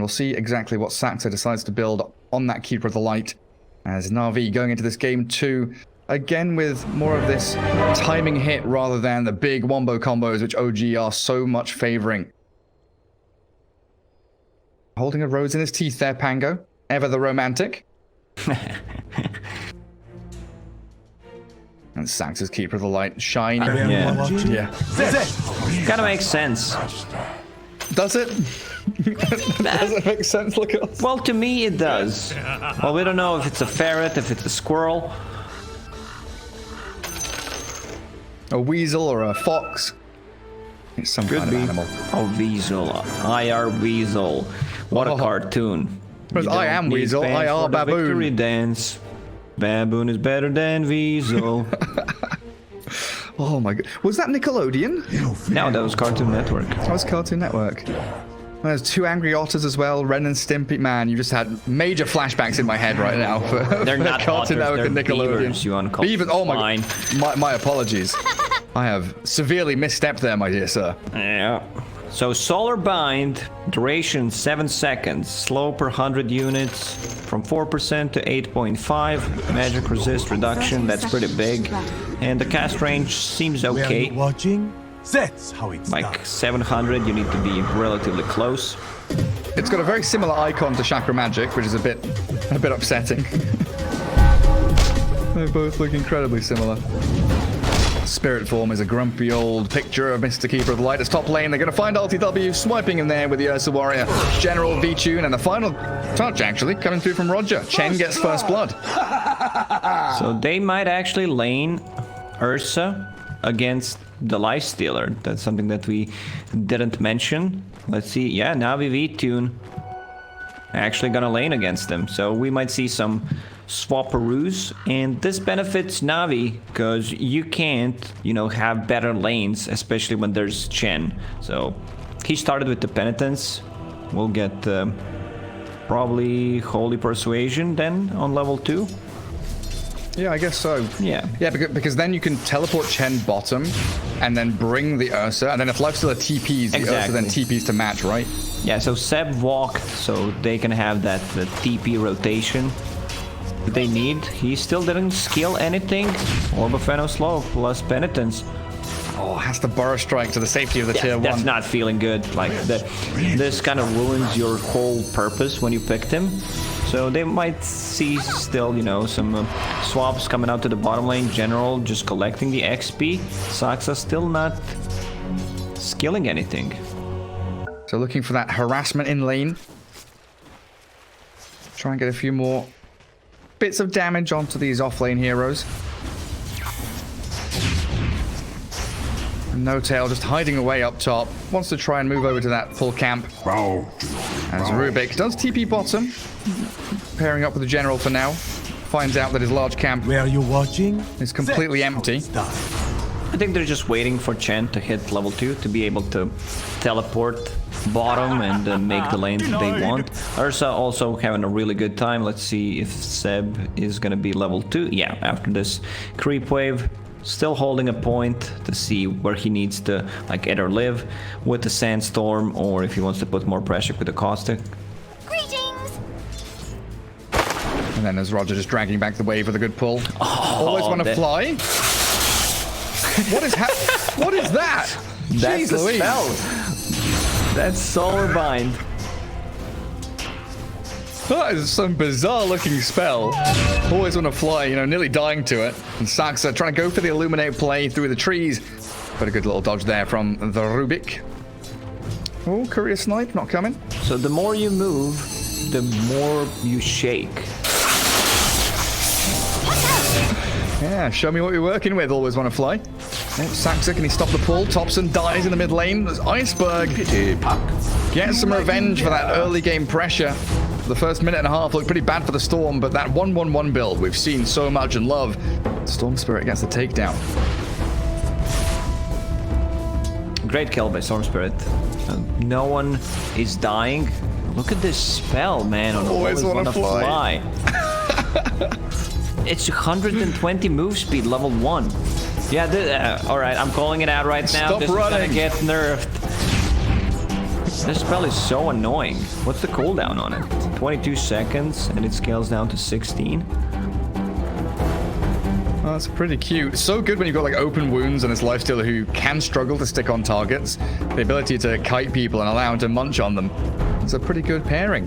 we'll see exactly what Saxa decides to build on that Keeper of the Light. As NAVI going into this game 2, again with more of this timing hit rather than the big wombo combos which OG are so much favoring. Holding a rose in his teeth there, Pango. Ever the romantic. And Saxa's Keeper of the Light, shiny. Yeah. Kind of makes sense. Does it? Does it make sense? Look at us. Well, to me it does. Well, we don't know if it's a ferret, if it's a squirrel. A weasel or a fox. It's some kind of animal. Oh, weasel. I are weasel. What a cartoon. Because I am weasel, I are baboon. Victory dance. Baboon is better than weasel. Oh my god. Was that Nickelodeon? No, that was Cartoon Network. That was Cartoon Network. There's 2 Angry Otters as well, Ren and Stimpy. Man, you just had major flashbacks in my head right now for They're not Cartoon otters, Network and Nickelodeon. Beavers, you want to call Beavers, oh fine. my apologies. I have severely misstepped there, my dear sir. Yeah. So Solar Bind, duration 7 seconds, slow per 100 units, from 4% to 8.5, magic resist reduction, that's pretty big, and the cast range seems okay. Watching? That's how it's like done. 700, you need to be relatively close. It's got a very similar icon to Chakra Magic, which is a bit upsetting. They both look incredibly similar. Spirit form is a grumpy old picture of Mr. Keeper of the Light. As top lane, they're going to find LTW swiping in there with the Ursa Warrior, General V-Tune, and the final touch actually coming through from Roger. Chen gets first blood. So they might actually lane Ursa against the Lifestealer. That's something that we didn't mention. Let's see. Yeah, Navi V-Tune actually gonna lane against them. So we might see some swapperoos, and this benefits Navi because you can't, you know, have better lanes, especially when there's Chen. So he started with the Penitence. We'll get probably Holy Persuasion then on level 2. Yeah, I guess so. Yeah. Yeah, because then you can teleport Chen bottom and then bring the Ursa, and then if Lifestealer TPs, the Ursa then TPs to match, right? Yeah, so Seb walked, so they can have that the TP rotation that they need. He still didn't skill anything. Orb of Feno slow plus Penitence. Oh, has to Burrow Strike to the safety of the tier 1. That's not feeling good. Like this kind of ruins your whole purpose when you picked him. So they might see still, you know, some swaps coming out to the bottom lane. General just collecting the XP. Saxa still not skilling anything. So looking for that harassment in lane. Try and get a few more bits of damage onto these off-lane heroes. No Tail just hiding away up top. Wants to try and move over to that full camp. As Rubik does TP bottom. Pairing up with the General for now. Finds out that his large camp Where are you watching? is completely empty. I think they're just waiting for Chen to hit level 2 to be able to teleport bottom and make the lanes that they want. Ursa also having a really good time. Let's see if Seb is gonna be level 2. Yeah, after this creep wave. Still holding a point to see where he needs to like either live with the Sandstorm or if he wants to put more pressure with the Caustic. Greetings! And then as Roger just dragging back the wave with a good pull. Always want to fly. What is that? That's Jeez the Louise. spell. That's Solar Bind. That is some bizarre looking spell. Always want to fly, you know, nearly dying to it. And Saxa trying to go for the Illuminate play through the trees. But a good little dodge there from the Rubik. Oh, Courier Snipe not coming. So the more you move, the more you shake. Yeah, show me what you're working with. Always want to fly. Oh, Saxa, can he stop the pull? Thompson dies in the mid lane. There's Iceberg. Gets some revenge for that early game pressure. The first minute and a half looked pretty bad for the Storm, but that 1-1-1 build we've seen so much and love. Storm Spirit gets the takedown. Great kill by Storm Spirit. No one is dying. Look at this spell, man. On Always wanna fly. It's 120 move speed, level 1. Yeah, all right, I'm calling it out right now. Stop this running. is gonna get nerfed. This spell is so annoying. What's the cooldown on it? 22 seconds, and it scales down to 16. Oh, that's pretty cute. So good when you've got like open wounds and this lifestealer who can struggle to stick on targets. The ability to kite people and allow them to munch on them. It's a pretty good pairing.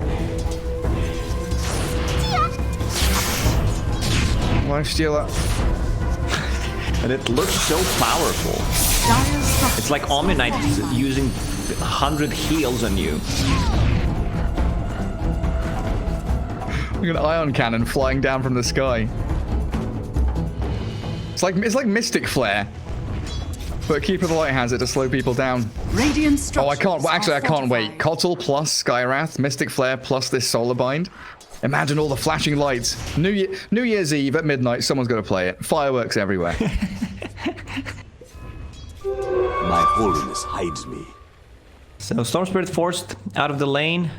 Lifestealer. And it looks so powerful. It's like Omni Knight using 100 heals on you. Look at an ion cannon flying down from the sky. It's like Mystic Flare, but Keeper of the Light has it to slow people down. Oh, I can't. Well, actually, I can't wait. Kotl plus Skywrath, Mystic Flare plus this Solar Bind. Imagine all the flashing lights. New Year's Eve at midnight, someone's got to play it. Fireworks everywhere. My holiness hides me. So Storm Spirit forced out of the lane.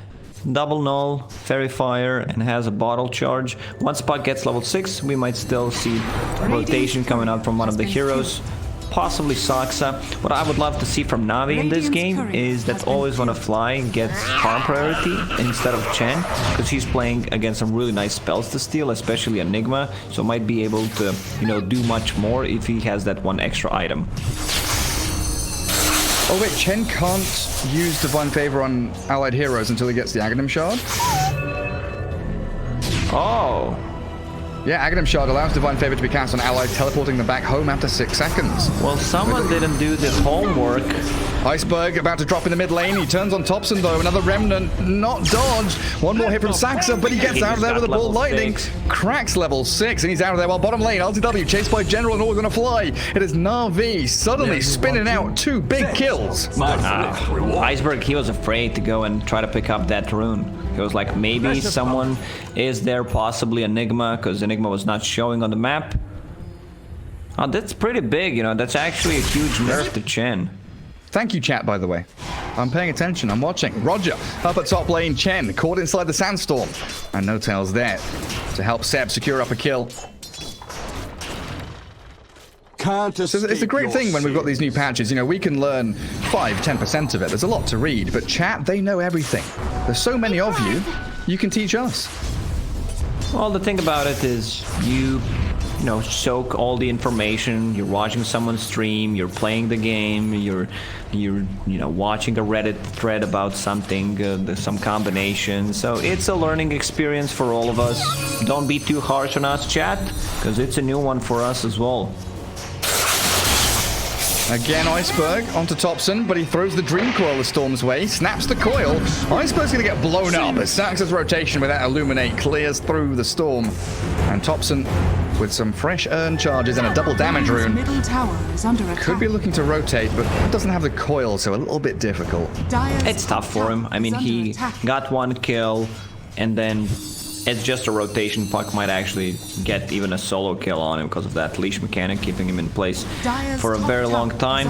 Double null, Fairy Fire, and has a bottle charge. Once Puck gets level 6, we might still see a rotation coming out from one of the heroes. Possibly Saksa. What I would love to see from Navi in this game is that Always Wanna Fly gets farm priority instead of Chen, because he's playing against some really nice spells to steal, especially Enigma, so might be able to, you know, do much more if he has that one extra item. Oh wait, Chen can't use Divine Favor on allied heroes until he gets the Aghanim Shard? Oh. Yeah, Aghanim Shard allows Divine Favor to be cast on allies, teleporting them back home after 6 seconds. Well, someone didn't do this homework. Iceberg about to drop in the mid lane. He turns on Thompson though. Another Remnant, not dodged. One more hit from Saxa, but he gets out of there with a Ball Lightning. Cracks level 6, and he's out of there. While bottom lane, LTW chased by General and Always Gonna Fly. It is NAVI suddenly spinning out 2 big kills. Iceberg, he was afraid to go and try to pick up that rune. He was like, maybe someone is there, possibly Enigma, because Enigma was not showing on the map. Oh, that's pretty big, you know. That's actually a huge nerf to Chen. Thank you, chat, by the way. I'm paying attention. I'm watching. Roger, up at top lane, Chen, caught inside the Sandstorm. And No Tails there to help Seb secure up a kill. So it's a great thing when we've got these new patches. You know, we can learn 5–10% of it. There's a lot to read, but chat, they know everything. There's so many of you, you can teach us. Well, the thing about it is you know, soak all the information. You're watching someone's stream, you're playing the game, you're you know, watching a Reddit thread about something, some combination. So it's a learning experience for all of us. Don't be too harsh on us, chat, because it's a new one for us as well. Again, Iceberg onto Thompson, but he throws the Dream Coil the Storm's way, snaps the coil. Iceberg's gonna get blown up as Saxa's rotation with that Illuminate clears through the Storm. And Thompson, with some fresh earn charges and a double damage rune, could be looking to rotate, but doesn't have the coil, so a little bit difficult. It's tough for him. I mean, he got 1 kill, and then it's just a rotation. Puck might actually get even a solo kill on him because of that leash mechanic, keeping him in place for a very long time.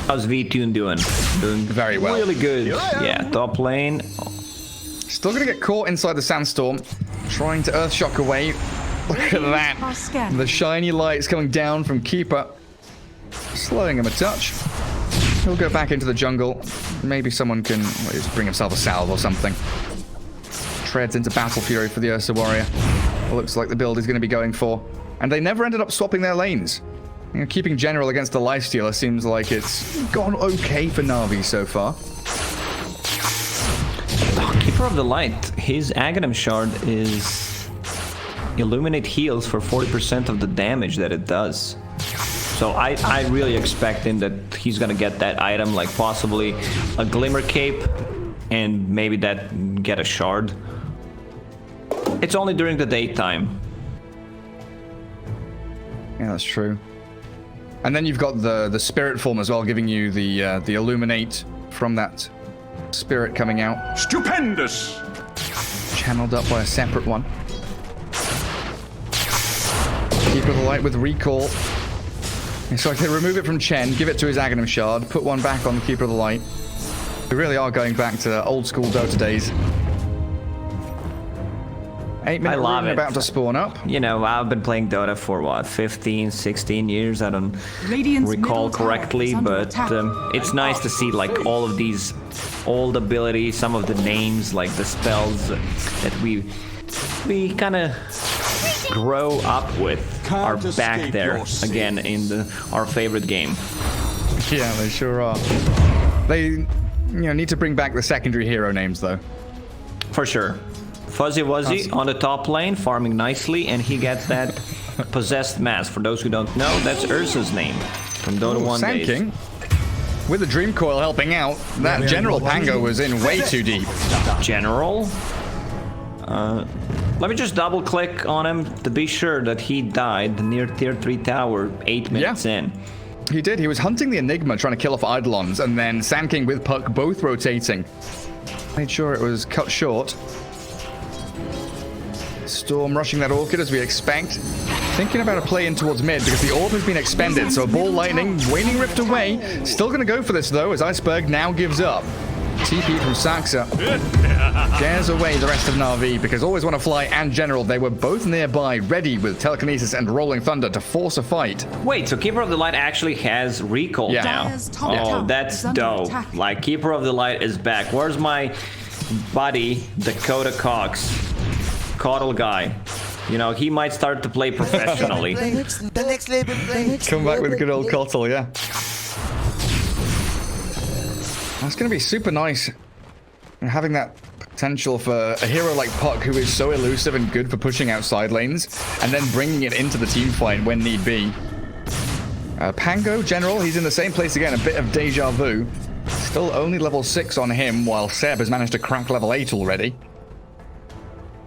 How's V-Tune doing? Doing very well. Really good. Yeah, top lane. Still gonna get caught inside the Sandstorm, trying to Earthshock away. Look at that. The shiny lights coming down from Keeper, slowing him a touch. He'll go back into the jungle. Maybe someone can bring himself a salve or something. Treads into Battle Fury for the Ursa Warrior. It looks like the build he's going to be going for. And they never ended up swapping their lanes. You know, keeping General against the Lifestealer seems like it's gone okay for Navi so far. Keeper of the Light, his Aghanim Shard is Illuminate heals for 40% of the damage that it does. So I really expect him that he's going to get that item, like possibly a Glimmer Cape, and maybe that get a shard. It's only during the daytime. Yeah, that's true. And then you've got the spirit form as well, giving you the illuminate from that spirit coming out. Stupendous! Channeled up by a separate one. Keeper of the Light with recall. So I can remove it from Chen, give it to his Aghanim Shard, put one back on the Keeper of the Light. We really are going back to old school Dota days. 8-minute love rune it. about to spawn up. You know, I've been playing Dota for what, 15, 16 years? I don't Radiant's recall middle tower correctly, is under but attack. it's nice to see like all of these old abilities, some of the names, like the spells that we kind of grow up with are back there again in our favorite game. Yeah, they sure are. They, need to bring back the secondary hero names though. For sure. Fuzzy Wuzzy on the top lane, farming nicely, and he gets that possessed mask. For those who don't know, that's Ursa's name from Dota 1 Sand days. King with the Dream Coil helping out. That General Pango was in way too deep. General? Let me just double click on him to be sure that he died near tier 3 tower 8 minutes in. He did. He was hunting the Enigma, trying to kill off Eidolons, and then Sand King with Puck both rotating. Made sure it was cut short. Storm rushing that Orchid as we expect. Thinking about a play in towards mid because the orb has been expended, so Ball Lightning, Waning Rift away. Still going to go for this though, as Iceberg now gives up. TP from Saxa scares away the rest of Na'Vi because Always Want to Fly and General, they were both nearby, ready with Telekinesis and Rolling Thunder to force a fight. Wait, so Keeper of the Light actually has recall now? Dire's top Oh, tower that's is under dope. attack. Like, Keeper of the Light is back. Where's my buddy, Dakota Cox? Caudle guy. You know, he might start to play professionally. The next label play. Come back with a good old Cottle, yeah. That's going to be super nice. Having that potential for a hero like Puck, who is so elusive and good for pushing out side lanes, and then bringing it into the team fight when need be. Pango, General, he's in the same place again, a bit of deja vu. Still only level 6 on him, while Seb has managed to crack level 8 already.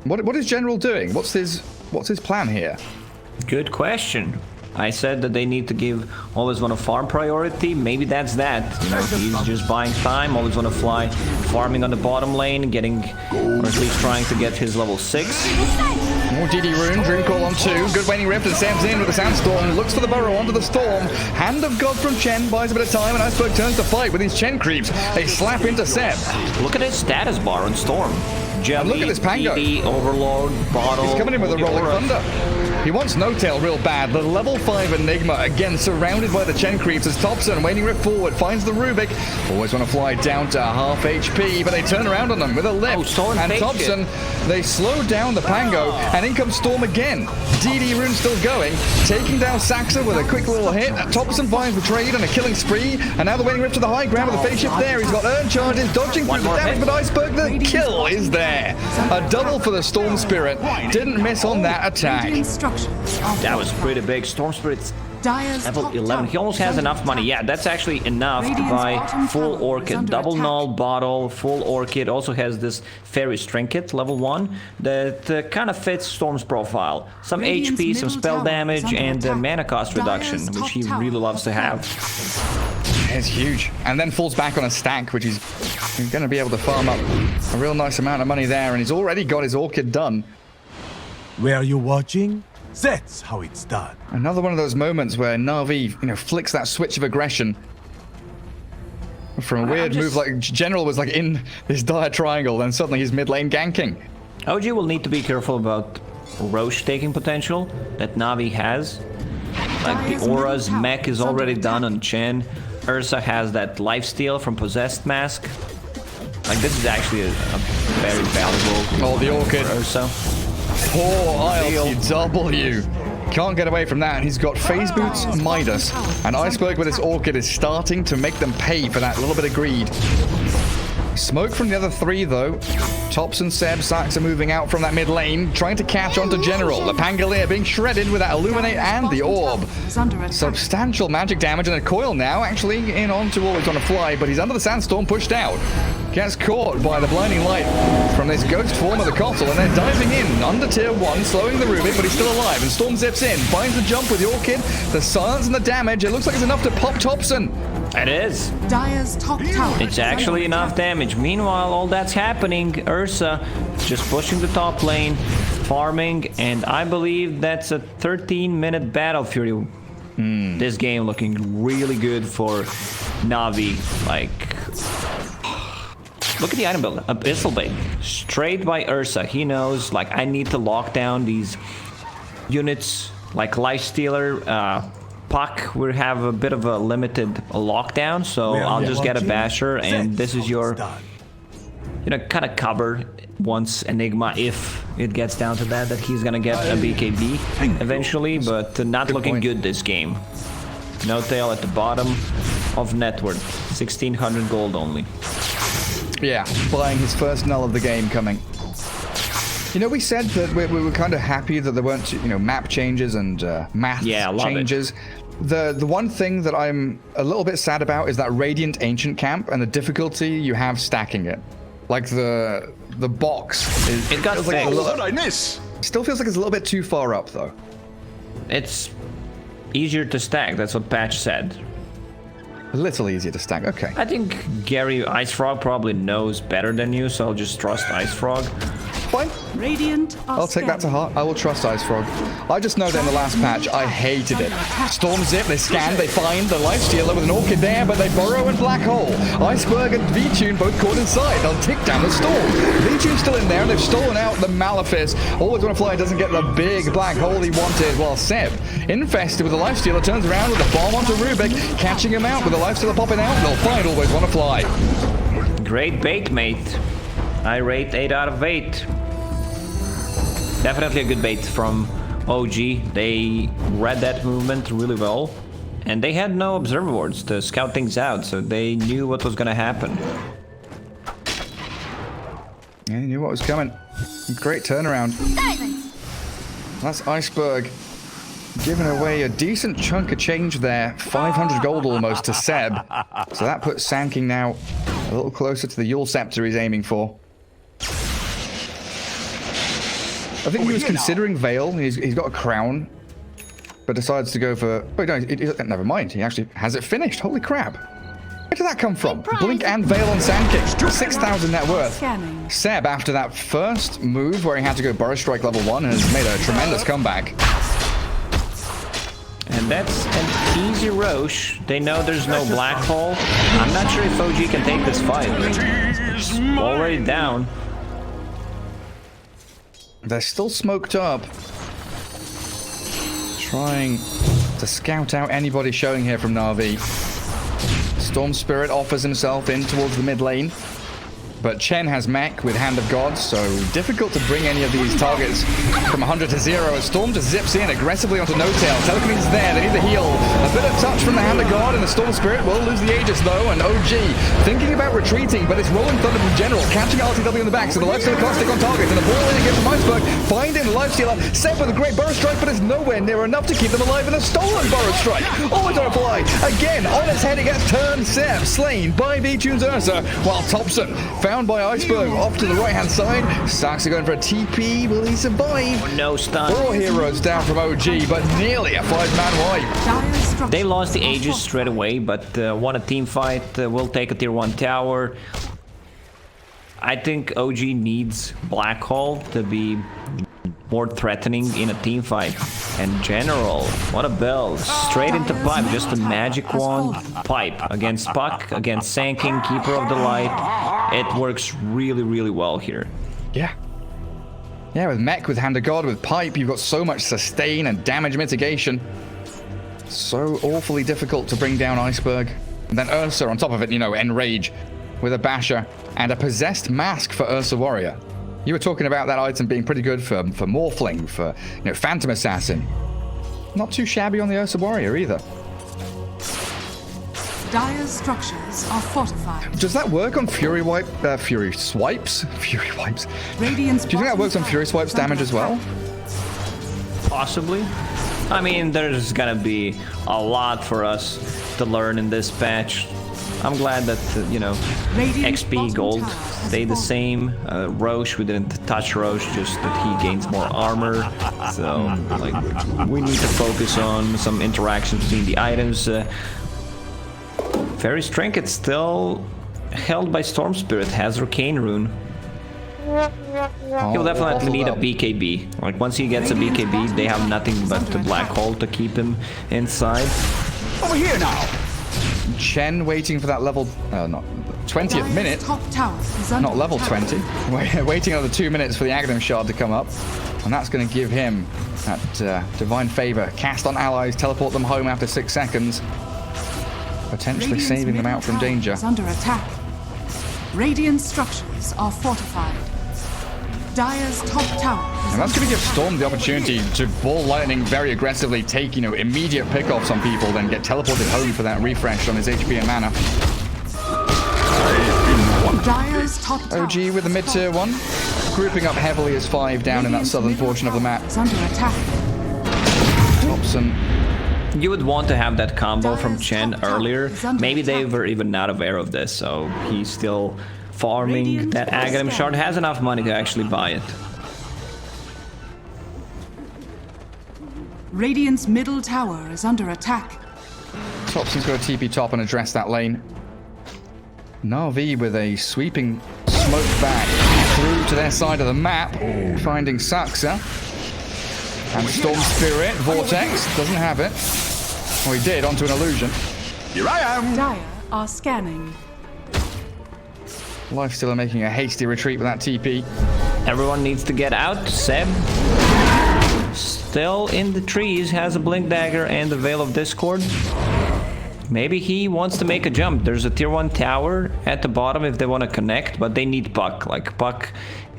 What is General doing? What's his plan here? Good question. I said that they need to give Always Want to Farm priority. Maybe that's that. You know, he's just buying time. Always Want to Fly, farming on the bottom lane, getting, or at least trying to get his level 6. More DD Rune, Dream Call on 2. Good Waning Rift and Sam's in with the Sandstorm. Looks for the burrow onto the Storm. Hand of God from Chen buys a bit of time, and Iceberg turns to fight with his Chen creeps. They slap into Seb. Look at his status bar on Storm. Jelly, look at this Pango. DD, Overlord, Bottle. He's coming in with a Rolling Aura. Thunder. He wants No Tail real bad. The level 5 Enigma, again surrounded by the Chen creeps as Thompson, Waning Rift forward, finds the Rubik. Always Want to Fly down to half HP, but they turn around on them with a lift. Storm and faked Thompson, it. they slow down the Pango, and in comes Storm again. DD Rune still going, taking down Saxa with a quick little hit. Thompson finds the trade and a killing spree, and now the Waning Rift to the high ground with the phase shift there. He's got Urn charges, dodging through the more damage, hit. but Iceberg, the kill is there. A double for the Storm Spirit. Didn't miss on that attack. Radiant structures are That was pretty big. Storm Spirit's Dire's level top 11. tower He almost is has under enough money. attack. Yeah, that's actually enough to Radiant's buy bottom full tower is Orchid. under Double attack. null bottle, full Orchid. Also has this Fairy's Trinket, level 1, that kind of fits Storm's profile. Some Radiant's HP, some middle spell tower damage, is under and attack. mana cost Dire's reduction, top which he tower really loves to has have. It's huge. And then falls back on a stack, which he's going to be able to farm up a real nice amount of money there. And he's already got his Orchid done. Were you watching? That's how it's done. Another one of those moments where Na'Vi, flicks that switch of aggression from a weird move like General was like in this dire triangle, then suddenly he's mid lane ganking. OG will need to be careful about Roche taking potential that Navi has. Like the Aura's mech is already done on Chen. Ursa has that lifesteal from Possessed Mask. Like, this is actually a very valuable. Oh, the Orchid. for Ursa. Poor ILTW. Can't get away from that. He's got Phase Boots, Midas, and Iceberg with his Orchid is starting to make them pay for that little bit of greed. Smoke from the other 3, though. Tops and Seb, Sax are moving out from that mid lane, trying to catch onto General. The Pangolier being shredded with that Illuminate and the Orb. Is under attack. Substantial magic damage and a coil now, actually in on to Always Want to Fly, but he's under the Sandstorm, pushed out. Gets caught by the blinding light from this ghost form of the Cottle, and they're diving in under tier 1, slowing the Rubik, but he's still alive, and Storm zips in, finds the jump with the Orchid, the silence and the damage. It looks like it's enough to pop Thompson. It is. Dire's top tower. It's actually enough damage. Meanwhile, all that's happening, Ursa just pushing the top lane, farming, and I believe that's a 13-minute battle fury. This game looking really good for Navi. Like, Look at the item build. Abyssal Bait. Straight by Ursa. He knows, like, I need to lock down these units, like Lifestealer, Puck. We have a bit of a limited lockdown, so I'll just get a Basher, and this is your, you know, kind of cover once Enigma, if it gets down to that he's gonna get a BKB eventually, but not looking good this game. No tail at the bottom of net worth. 1600 gold only. Yeah, buying his first null of the game coming. You know, we said that we were kind of happy that there weren't, you know, map changes and math changes. The one thing that I'm a little bit sad about is that Radiant Ancient Camp and the difficulty you have stacking it. Like the box. It got like fixed. what did I miss? Still feels like it's a little bit too far up though. It's easier to stack, that's what Patch said. A little easier to stack, okay. I think Gary Ice Frog probably knows better than you, so I'll just trust Ice Frog. Fine. Radiant I'll take that to heart. I will trust Ice Frog. I just know that in the last patch, I hated it. Storm Zip, they scan, they find the Lifestealer with an Orchid there, but they burrow in Black Hole. Iceberg and V-Tune both caught inside. They'll tick down the Storm. V-Tune's still in there, and they've stolen out the Malefice. Always Wanna Fly doesn't get the big Black Hole he wanted, while Seb, infested with the Lifestealer, turns around with a bomb onto Rubik, catching him out with the Lifestealer popping out. They'll find Always Wanna Fly. Great bait, mate. I rate 8 out of 8. Definitely a good bait from OG. They read that movement really well, and they had no observer boards to scout things out, so they knew what was gonna happen. Yeah, he knew what was coming. Great turnaround. That's Iceberg giving away a decent chunk of change there. 500 gold almost to Seb. So that puts Sanking now a little closer to the Yule Scepter he's aiming for. I think he was considering Veil. He's got a crown, but decides to go for... Oh, no, never mind. He actually has it finished. Holy crap. Where did that come from? Blink and Veil on Sandkick. 6,000 net worth. Scanning. Seb, after that first move where he had to go Burrow Strike level 1, has made a tremendous comeback. And that's an easy Roche. They know there's no Black Hole. I'm not sure if OG can take this fight. It's already down. They're still smoked up. Trying to scout out anybody showing here from Na'Vi. Storm Spirit offers himself in towards the mid lane. But Chen has mech with Hand of God, so difficult to bring any of these targets from 100 to 0 as Storm just zips in aggressively onto No-Tail. Telekinesis there, they need the heal. A bit of touch from the Hand of God, and the Storm Spirit will lose the Aegis though, and OG thinking about retreating, but it's Rolling Thunder from General, catching RTW in the back, so the Lifestealer can't stick on target, and the ball in again from Iceberg, finding the Lifestealer, set with a great Burrow Strike, but it's nowhere near enough to keep them alive, and a stolen Burrow Strike. Always on a fly, again, on its head, it gets turned, Seb, slain by V-Tune's Ursa, while Thompson, found by Iceberg off to the right-hand side. Saxa going for a TP. Will he survive? Oh, no stun. 4 heroes down from OG, but nearly a 5-man wipe. They lost the Aegis straight away, but won a team fight. Will take a tier 1 tower. I think OG needs Black Hole to be more threatening in a team fight. And General, what a build. Straight into Pipe, just a magic wand. Pipe against Puck, against Sanking, Keeper of the Light. It works really, really well here. Yeah. Yeah, with Mech, with Hand of God, with Pipe, you've got so much sustain and damage mitigation. So awfully difficult to bring down Iceberg. And then Ursa on top of it, you know, Enrage with a Basher and a Possessed Mask for Ursa Warrior. You were talking about that item being pretty good for Morphling, for, you know, Phantom Assassin. Not too shabby on the Ursa Warrior either. Dire's structures are fortified. Does that work on Fury Swipes? Fury Wipes. Radiant's Do you think that works on Fury Swipes damage as well? Possibly. I mean, there's gonna be a lot for us to learn in this patch. I'm glad that, you know, XP gold stayed the same. Roche, we didn't touch Roche, just that he gains more armor. So, like, we need to focus on some interaction between the items. Fairy's Trinket still held by Storm Spirit, has Arcane Rune. He'll definitely need a BKB. Like, once he gets a BKB, they have nothing but the Black Hole to keep him inside. Over here now. Chen waiting for that level... not 20th minute. Top tower is under Not level attack. 20. We're waiting another 2 minutes for the Aghanim Shard to come up. And that's going to give him that divine favor. Cast on allies, teleport them home after 6 seconds. Potentially Radiant's saving them middle out from tower danger. is under attack. Radiant structures are fortified. Dire's top tower is And that's going to under give Storm the opportunity to ball lightning very aggressively, take, immediate pickoffs on people, then get teleported home for that refresh on his HP and mana. Dire's top tower OG with the is mid-tier one, grouping up heavily as 5 down in that Radiant's southern middle portion of the tower map. is under attack. Thompson. You would want to have that combo from Dire's Chen top tower earlier. is under Maybe they attack. were even not aware of this, so he's still farming Radiant that is Aghanim Shard. down. Has enough money to actually buy it. Radiant's middle tower is under attack. Thompson's got a TP top and address that lane. NAVI with a sweeping smoke back through to their side of the map, finding Saxa. And Storm Spirit, Vortex, doesn't have it. Well, he did, onto an illusion. Here I am. Dire are scanning. Lifestealer making a hasty retreat with that TP. Everyone needs to get out. Seb, still in the trees, has a Blink Dagger and the Veil of Discord. Maybe he wants to make a jump. There's a tier 1 tower at the bottom if they want to connect, but they need Puck. Like, Puck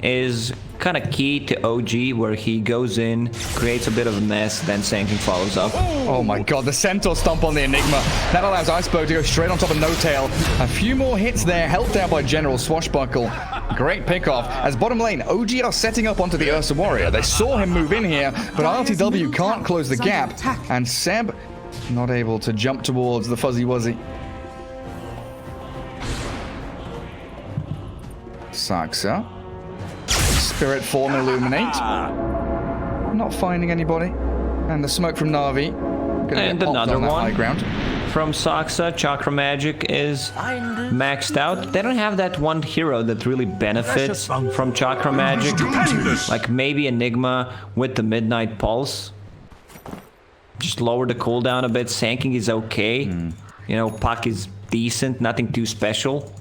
is kind of key to OG, where he goes in, creates a bit of a mess, then Sanking follows up. Oh my god, the Centaur stomp on the Enigma. That allows Iceberg to go straight on top of No Tail. A few more hits there, helped out by General Swashbuckle. Great pickoff. As bottom lane, OG are setting up onto the Ursa Warrior. They saw him move in here, but RTW can't close the gap. And Seb not able to jump towards the Fuzzy Wuzzy. Saxa. Spirit form illuminate. Not finding anybody. And the smoke from Na'Vi. Gonna And get popped another on that one. high ground. From Saxa, Chakra Magic is maxed out. They don't have that one hero that really benefits from Chakra Magic. Like maybe Enigma with the Midnight Pulse. Just lower the cooldown a bit. Sanking is okay. Puck is decent, nothing too special.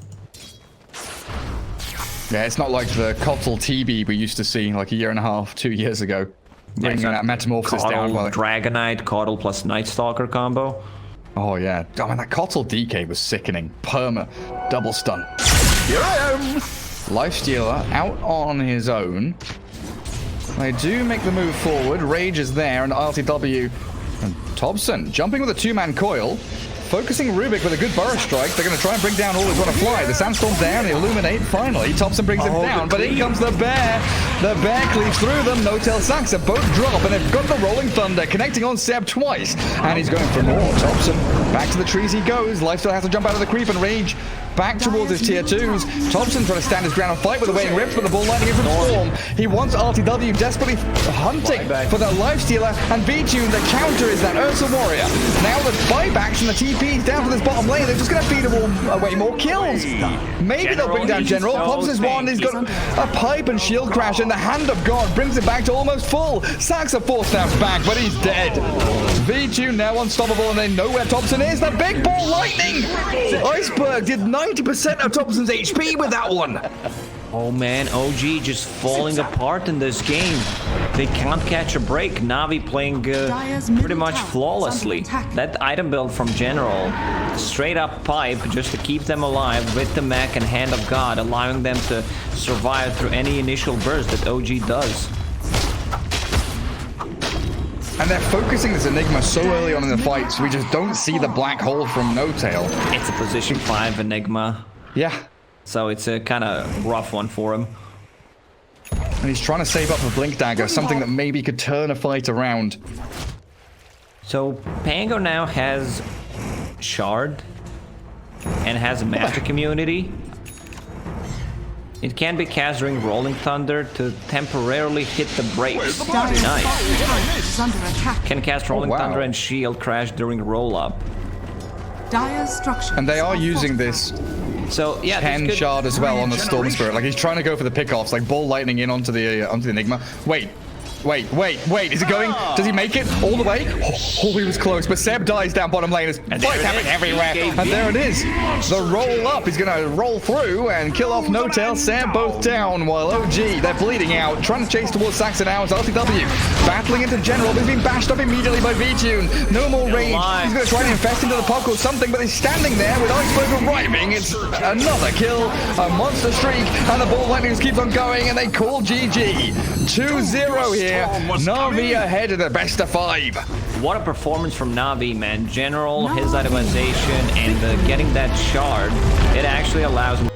Yeah, it's not like the Kotl TB we used to see like a year and a half, 2 years ago. Bringing that Metamorphosis down. While Dragonite, Coddle plus Night Stalker combo. Oh yeah. Oh man, that Kotl DK was sickening. Perma. Double stun. Here I am. Lifestealer out on his own. They do make the move forward. Rage is there, and RTW and Thompson jumping with a 2-man coil. Focusing Rubik with a good burrow strike. They're going to try and bring down all who's want to fly. The Sandstorm's down. The Illuminate finally. Thompson brings him down, but in comes the bear. The bear cleaves through them. No-Tail Saxa both drop, and they've got the Rolling Thunder connecting on Seb twice. And he's going for more. Thompson back to the trees he goes. Lifesteal has to jump out of the creep and Rage back towards his tier 2s. Thompson trying to stand his ground and fight with the Waiting Rips, but the ball lightning in from Storm. He wants RTW desperately hunting for the Lifestealer, and V-Tune, the counter is that Ursa Warrior. Now the buybacks from the TPs down to this bottom lane. They're just going to feed them all away more kills. Maybe they'll bring down General. Pops his wand. He's got a pipe and shield crash, and the Hand of God brings it back to almost full. Saxa forced out back, but he's dead. V-Tune now unstoppable, and they know where Thompson is. The big ball lightning. Iceberg did 90% of Thompson's HP with that one. Oh man, OG just falling apart in this game. They can't catch a break. Navi playing pretty much flawlessly. That item build from General, straight up pipe just to keep them alive with the mech and Hand of God, allowing them to survive through any initial burst that OG does. And they're focusing this Enigma so early on in the fight, so we just don't see the black hole from No Tail. It's a position 5 Enigma. Yeah. So it's a kind of rough one for him. And he's trying to save up a Blink Dagger, something that maybe could turn a fight around. So Pango now has Shard and has a Magic Immunity. It can be cast during Rolling Thunder to temporarily hit the brakes. Dire's Nice. top tower is under attack. Can cast Rolling wow. Thunder and Shield Crash during roll up. Dire's structures And they are using fortified. this So yeah, this 10 could- shard as well on the Storm Spirit. Like he's trying to go for the pickoffs, like ball lightning in onto the Enigma. Wait, Wait. Is it going? Does he make it all the way? Oh, he was close. But Seb dies down bottom lane. There's fights happening everywhere. And there it is. The roll up. He's going to roll through and kill off No Tail. Seb both down. While OG, they're bleeding out. Trying to chase towards Saxon now. It's LTW. Battling into General. He's been bashed up immediately by V-Tune. No more rage. He's going to try to infest into the puck or something. But he's standing there with Iceberg arriving. It's another kill. A monster streak. And the ball lightning keeps on going. And they call GG. 2-0 here. Navi ahead of the best of 5. What a performance from Navi, man. General, his itemization, and getting that shard, it actually allows him